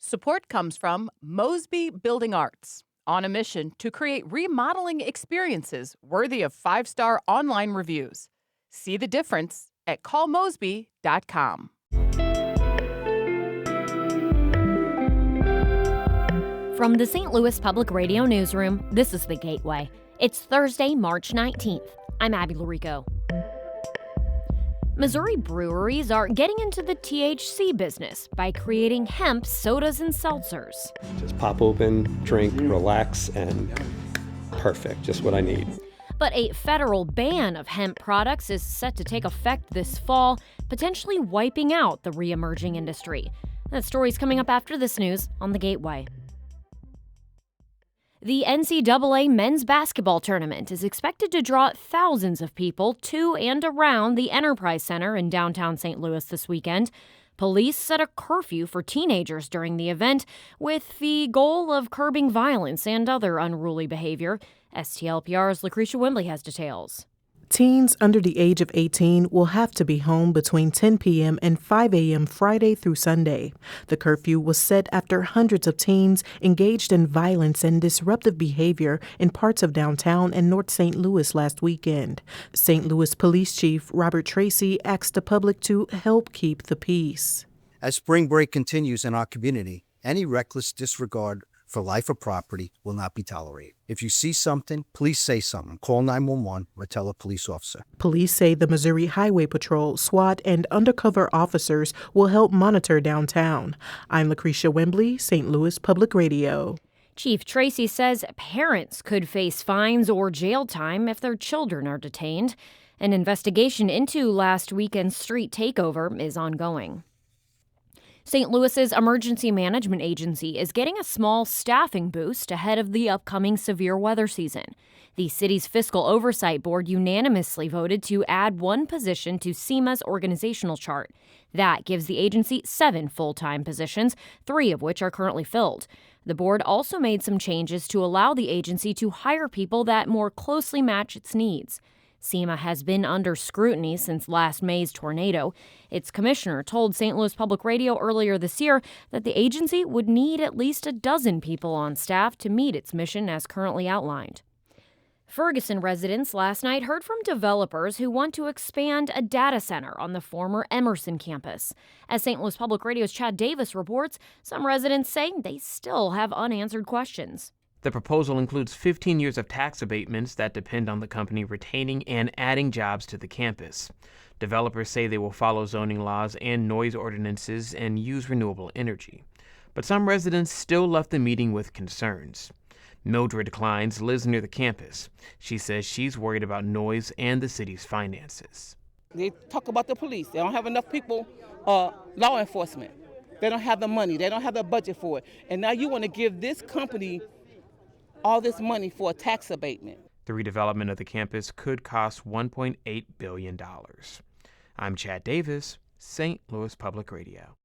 Support comes from Mosby Building Arts, on a mission to create remodeling experiences worthy of 5-star online reviews. See the difference at callmosby.com. From the St. Louis Public Radio Newsroom, this is The Gateway. It's Thursday, March 19th. I'm Abby Larico. Missouri breweries are getting into the THC business by creating hemp sodas and seltzers. Just pop open, drink, relax, and perfect. Just what I need. But a federal ban of hemp products is set to take effect this fall, potentially wiping out the re-emerging industry. That story's coming up after this news on The Gateway. The NCAA men's basketball tournament is expected to draw thousands of people to and around the Enterprise Center in downtown St. Louis this weekend. Police set a curfew for teenagers during the event with the goal of curbing violence and other unruly behavior. STLPR's Lucretia Wembley has details. Teens under the age of 18 will have to be home between 10 p.m. and 5 a.m. Friday through Sunday. The curfew was set after hundreds of teens engaged in violence and disruptive behavior in parts of downtown and North St. Louis last weekend. St. Louis Police Chief Robert Tracy asked the public to help keep the peace. As spring break continues in our community, any reckless disregard for life or property will not be tolerated. If you see something, please say something. Call 911 or tell a police officer. Police say the Missouri Highway Patrol, SWAT, and undercover officers will help monitor downtown. I'm Lucretia Wembley, St. Louis Public Radio. Chief Tracy says parents could face fines or jail time if their children are detained. An investigation into last weekend's street takeover is ongoing. St. Louis's Emergency Management Agency is getting a small staffing boost ahead of the upcoming severe weather season. The city's Fiscal Oversight Board unanimously voted to add one position to SEMA's organizational chart. That gives the agency 7 full-time positions, 3 of which are currently filled. The board also made some changes to allow the agency to hire people that more closely match its needs. SEMA has been under scrutiny since last May's tornado. Its commissioner told St. Louis Public Radio earlier this year that the agency would need at least a dozen people on staff to meet its mission as currently outlined. Ferguson residents last night heard from developers who want to expand a data center on the former Emerson campus. As St. Louis Public Radio's Chad Davis reports, some residents say they still have unanswered questions. The proposal includes 15 years of tax abatements that depend on the company retaining and adding jobs to the campus. Developers say they will follow zoning laws and noise ordinances and use renewable energy. But some residents still left the meeting with concerns. Mildred Kleins lives near the campus. She says she's worried about noise and the city's finances. They talk about the police. They don't have enough people, law enforcement. They don't have the money. They don't have the budget for it. And now you want to give this company all this money for a tax abatement. The redevelopment of the campus could cost $1.8 billion. I'm Chad Davis, St. Louis Public Radio.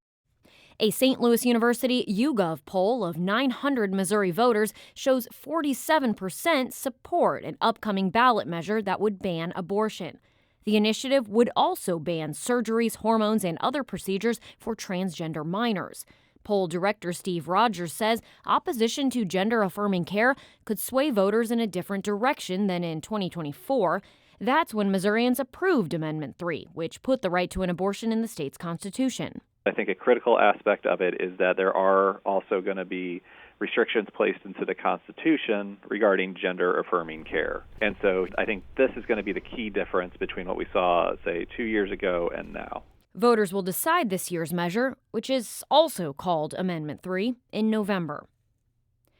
A St. Louis University YouGov poll of 900 Missouri voters shows 47% support an upcoming ballot measure that would ban abortion. The initiative would also ban surgeries, hormones, and other procedures for transgender minors. Poll director Steve Rogers says opposition to gender-affirming care could sway voters in a different direction than in 2024. That's when Missourians approved Amendment 3, which put the right to an abortion in the state's constitution. I think a critical aspect of it is that there are also going to be restrictions placed into the Constitution regarding gender-affirming care. And so I think this is going to be the key difference between what we saw, say, 2 years ago and now. Voters will decide this year's measure, which is also called Amendment 3, in November.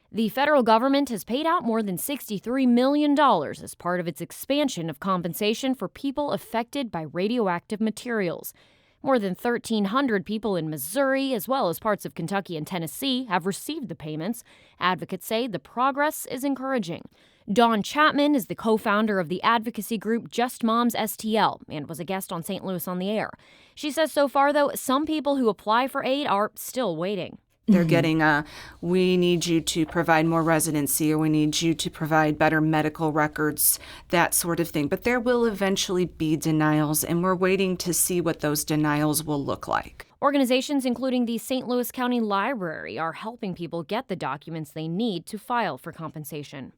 The federal government has paid out more than $63 million as part of its expansion of compensation for people affected by radioactive materials. More than 1,300 people in Missouri, as well as parts of Kentucky and Tennessee, have received the payments. Advocates say the progress is encouraging. Dawn Chapman is the co-founder of the advocacy group Just Moms STL and was a guest on St. Louis on the Air. She says so far, though, some people who apply for aid are still waiting. They're getting we need you to provide more residency, or we need you to provide better medical records, that sort of thing. But there will eventually be denials, and we're waiting to see what those denials will look like. Organizations including the St. Louis County Library are helping people get the documents they need to file for compensation.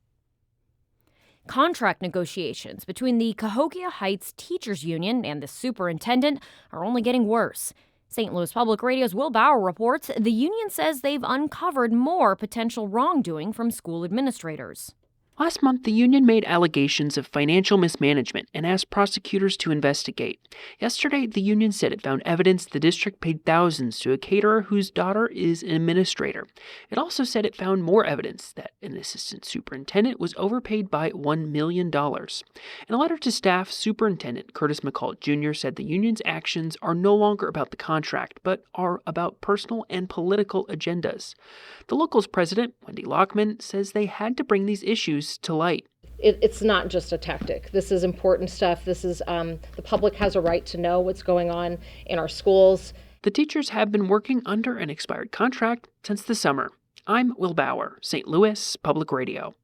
Contract negotiations between the Cahokia Heights Teachers Union and the superintendent are only getting worse. St. Louis Public Radio's Will Bauer reports the union says they've uncovered more potential wrongdoing from school administrators. Last month, the union made allegations of financial mismanagement and asked prosecutors to investigate. Yesterday, the union said it found evidence the district paid thousands to a caterer whose daughter is an administrator. It also said it found more evidence that an assistant superintendent was overpaid by $1 million. In a letter to staff, Superintendent Curtis McCall Jr. said the union's actions are no longer about the contract, but are about personal and political agendas. The local's president, Wendy Lockman, says they had to bring these issues to light. It's not just a tactic. This is important stuff. This is the public has a right to know what's going on in our schools. The teachers have been working under an expired contract since the summer. I'm Will Bauer, St. Louis Public Radio.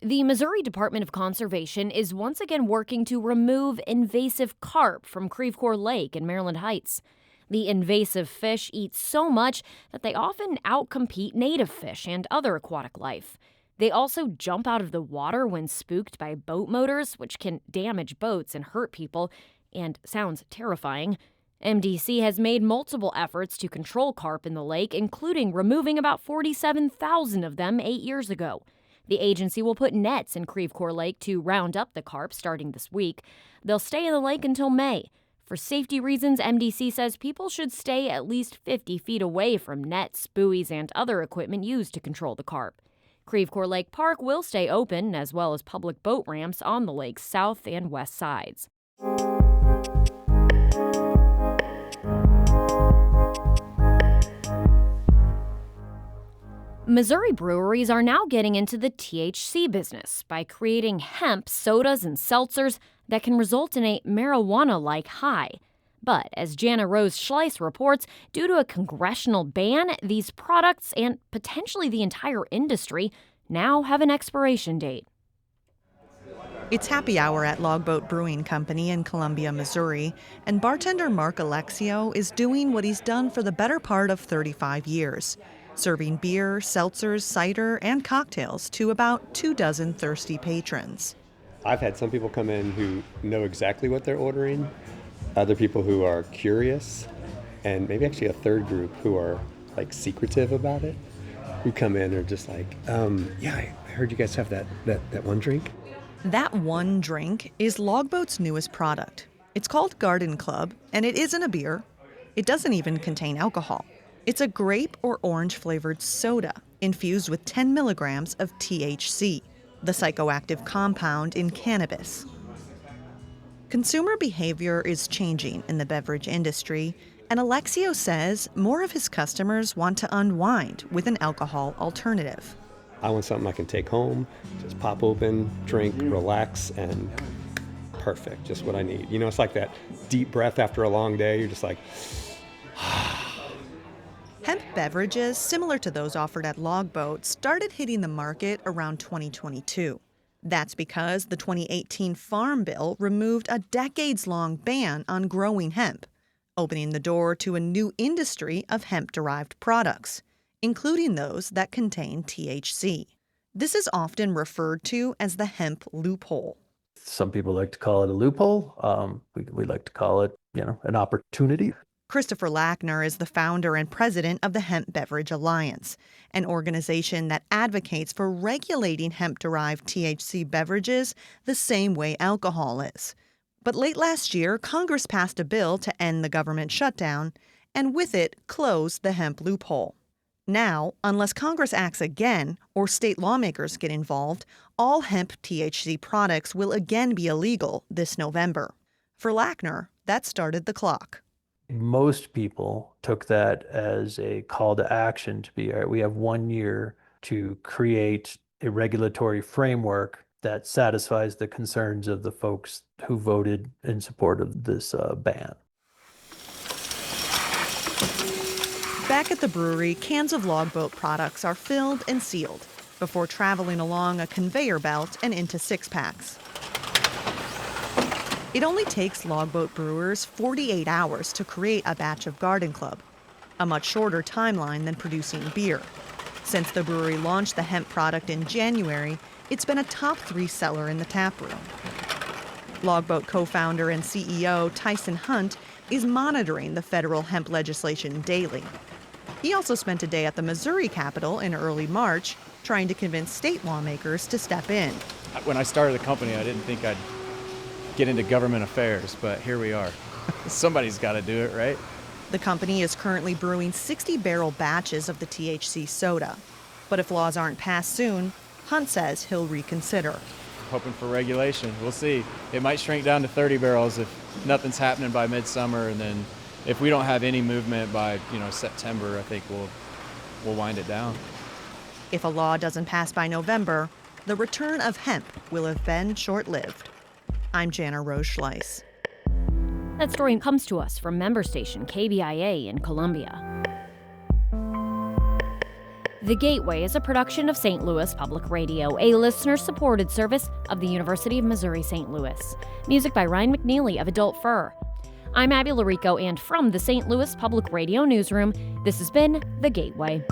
The Missouri Department of Conservation is once again working to remove invasive carp from Creve Coeur Lake in Maryland Heights. The invasive fish eat so much that they often outcompete native fish and other aquatic life. They also jump out of the water when spooked by boat motors, which can damage boats and hurt people, and sounds terrifying. MDC has made multiple efforts to control carp in the lake, including removing about 47,000 of them 8 years ago. The agency will put nets in Creve Coeur Lake to round up the carp starting this week. They'll stay in the lake until May. For safety reasons, MDC says people should stay at least 50 feet away from nets, buoys, and other equipment used to control the carp. Creve Coeur Lake Park will stay open, as well as public boat ramps on the lake's south and west sides. Missouri breweries are now getting into the THC business by creating hemp sodas and seltzers that can result in a marijuana-like high. But as Jana Rose Schleiss reports, due to a congressional ban, these products and potentially the entire industry now have an expiration date. It's happy hour at Logboat Brewing Company in Columbia, Missouri, and bartender Mark Alexio is doing what he's done for the better part of 35 years, serving beer, seltzers, cider, and cocktails to about 24 thirsty patrons. I've had some people come in who know exactly what they're ordering, other people who are curious, and maybe actually a third group who are like secretive about it, who come in and are just like, yeah, I heard you guys have that one drink. That one drink is Logboat's newest product. It's called Garden Club, and it isn't a beer. It doesn't even contain alcohol. It's a grape or orange flavored soda infused with 10 milligrams of THC, the psychoactive compound in cannabis. Consumer behavior is changing in the beverage industry, and Alexio says more of his customers want to unwind with an alcohol alternative. I want something I can take home, just pop open, drink, relax, and perfect, just what I need. You know, it's like that deep breath after a long day. You're just like, Hemp beverages, similar to those offered at Logboat, started hitting the market around 2022. That's because the 2018 Farm Bill removed a decades-long ban on growing hemp, opening the door to a new industry of hemp-derived products, including those that contain THC. This is often referred to as the hemp loophole. Some people like to call it a loophole. We like to call it, an opportunity. Christopher Lackner is the founder and president of the Hemp Beverage Alliance, an organization that advocates for regulating hemp-derived THC beverages the same way alcohol is. But late last year, Congress passed a bill to end the government shutdown, and with it, close the hemp loophole. Now, unless Congress acts again or state lawmakers get involved, all hemp THC products will again be illegal this November. For Lackner, that started the clock. Most people took that as a call to action to be, all right, we have 1 year to create a regulatory framework that satisfies the concerns of the folks who voted in support of this ban. Back at the brewery, cans of Logboat products are filled and sealed before traveling along a conveyor belt and into six-packs. It only takes Logboat brewers 48 hours to create a batch of Garden Club, a much shorter timeline than producing beer. Since the brewery launched the hemp product in January, it's been a top 3 seller in the tap room. Logboat co-founder and CEO Tyson Hunt is monitoring the federal hemp legislation daily. He also spent a day at the Missouri Capitol in early March trying to convince state lawmakers to step in. When I started the company, I didn't think I'd get into government affairs, but here we are. Somebody's got to do it, right? The company is currently brewing 60-barrel batches of the THC soda. But if laws aren't passed soon, Hunt says he'll reconsider. Hoping for regulation. We'll see. It might shrink down to 30 barrels if nothing's happening by midsummer, and then if we don't have any movement by, September, I think we'll wind it down. If a law doesn't pass by November, the return of hemp will have been short-lived. I'm Jana Rose Schleiss. That story comes to us from member station KBIA in Columbia. The Gateway is a production of St. Louis Public Radio, a listener-supported service of the University of Missouri St. Louis. Music by Ryan McNeely of Adult Fur. I'm Abby Larico, and from the St. Louis Public Radio newsroom, this has been The Gateway.